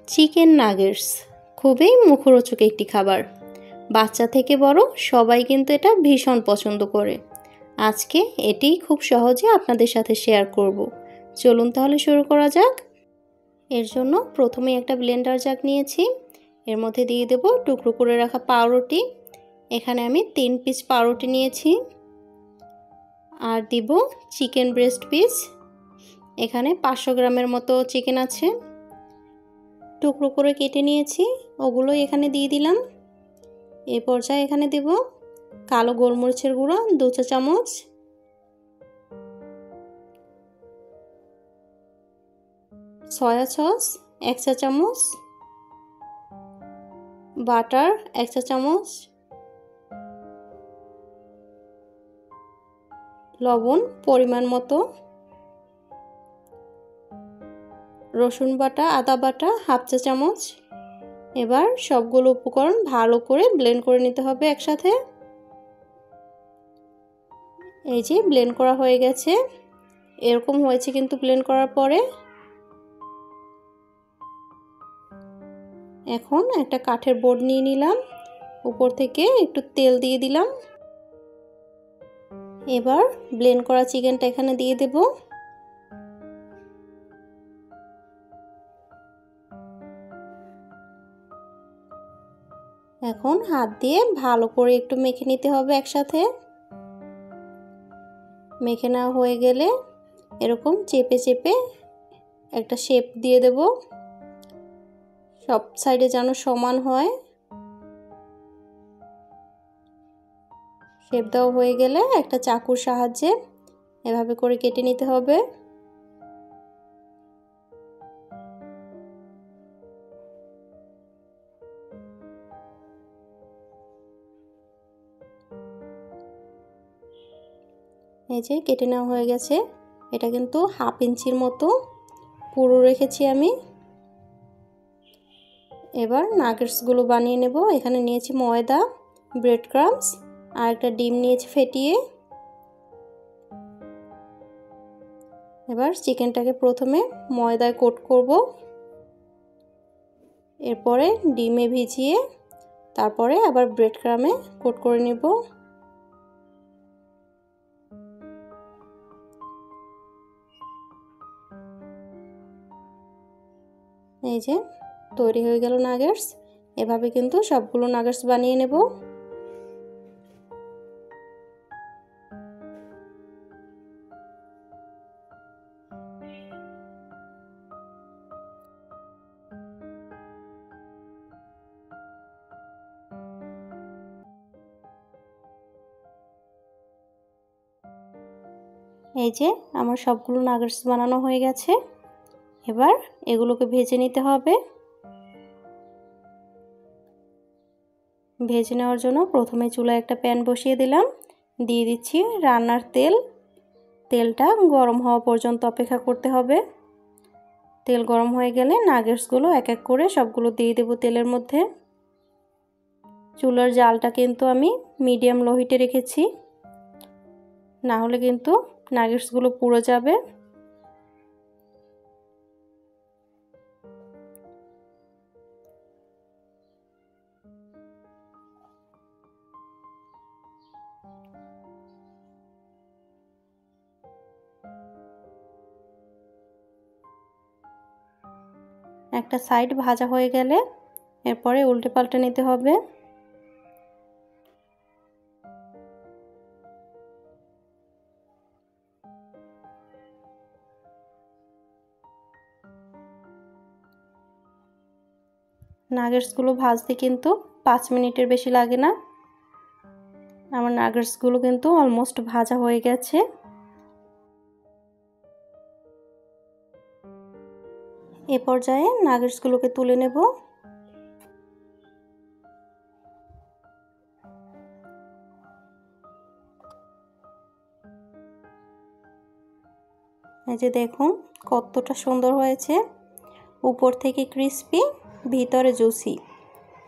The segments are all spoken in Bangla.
চিকেন নাগেটস খুবই মুখরোচক একটি খাবার। বাচ্চা থেকে বড় সবাই কিন্তু এটা ভীষণ পছন্দ করে। আজকে এটি খুব সহজে আপনাদের সাথে শেয়ার করব। চলুন তাহলে শুরু করা যাক। এর জন্য প্রথমে একটা ব্লেন্ডার জার নিয়েছি। এর মধ্যে দিয়ে দেব টুকরো করে রাখা পাউরুটি। এখানে আমি 3 পিস পাউরুটি নিয়েছি। আর দিব চিকেন ব্রেস্ট পিস। এখানে 500 গ্রামের মতো চিকেন আছে, টুকরো করে কেটে নিয়েছি, ওগুলো এখানে দিয়ে দিলাম। এই পর্যায়ে এখানে দেব কালো গোলমরিচের গুঁড়ো 2 চা চামচ, সয়া সস 1 চা চামচ, বাটার 1 চা চামচ, লবণ পরিমাণ মতো, রসুন বাটা আদা বাটা 1/2 চা চামচ। এবার সবগুলো উপকরণ ভালো করে ব্লেন্ড করে নিতে হবে একসাথে। এই যে ব্লেন্ড করা হয়ে গেছে, এরকম হয়েছে কিন্তু ব্লেন্ড করার পরে। এখন একটা কাঠের বোর্ড নিয়ে নিলাম, উপর থেকে একটু তেল দিয়ে দিলাম। এবার ব্লেন্ড করা চিকেনটা এখানে দিয়ে দেব। এখন হাত দিয়ে ভালো করে একটু মেখে নিতে হবে একসাথে। মেখে নেওয়া হয়ে গেলে এরকম চেপে চেপে একটা শেপ দিয়ে দেব, সব সাইডে যেন সমান হয়। শেপ দেওয়া হয়ে গেলে একটা চাকুর সাহায্যে এভাবে করে কেটে নিতে হবে। এই যে কেটে নেওয়া হয়ে গেছে। এটা কিন্তু 1/2 ইঞ্চির মতো পুরো রেখেছি আমি। এবার নাগেটসগুলো বানিয়ে নেব। এখানে নিয়েছি ময়দা, ব্রেড ক্রাম্বস আর একটা ডিম নিয়েছি ফেটিয়ে। এবার চিকেনটাকে প্রথমে ময়দায় কোট করব, এরপরে ডিমে ভিজিয়ে তারপরে আবার ব্রেড ক্রামে কোট করে নেব। এই যে তৈরি হয়ে গেল নাগেটস। এভাবে কিন্তু সবগুলো নাগেটস বানিয়ে নেব। এই যে আমার সবগুলো নাগেটস বানানো হয়ে গেছে। এবার এগুলোকে ভেজে নিতে হবে। ভেজে নেওয়ার জন্য প্রথমে চুলায় একটা প্যান বসিয়ে দিলাম, দিয়ে দিচ্ছি রান্নার তেল। তেলটা গরম হওয়া পর্যন্ত অপেক্ষা করতে হবে। তেল গরম হয়ে গেলে নাগেটসগুলো এক এক করে সবগুলো দিয়ে দেব তেলের মধ্যে। চুলার জালটা কিন্তু আমি মিডিয়াম লো হিটে রেখেছি, না হলে কিন্তু নাগেটসগুলো পুড়ে যাবে। একটা সাইড ভাজা হয়ে গেলে এরপরে উল্টে পাল্টে নিতে হবে। নাগেটসগুলো ভাজতে কিন্তু 5 মিনিটের বেশি লাগে না। আমার নাগেটসগুলো কিন্তু অলমোস্ট ভাজা হয়ে গেছে। এ পর্যায়ে নাগেটসগুলোকে তুলে নেব। এই যে দেখুন কতটা সুন্দর হয়েছে, উপর থেকে ক্রিস্পি, ভিতরে জুসি।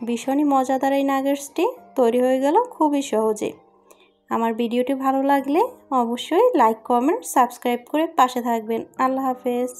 ভীষণই মজাদার এই নাগেটসটি তৈরি হয়ে গেল খুবই সহজে। আমার ভিডিওটি ভালো লাগলে অবশ্যই লাইক, কমেন্ট, সাবস্ক্রাইব করে পাশে থাকবেন। আল্লাহ হাফেজ।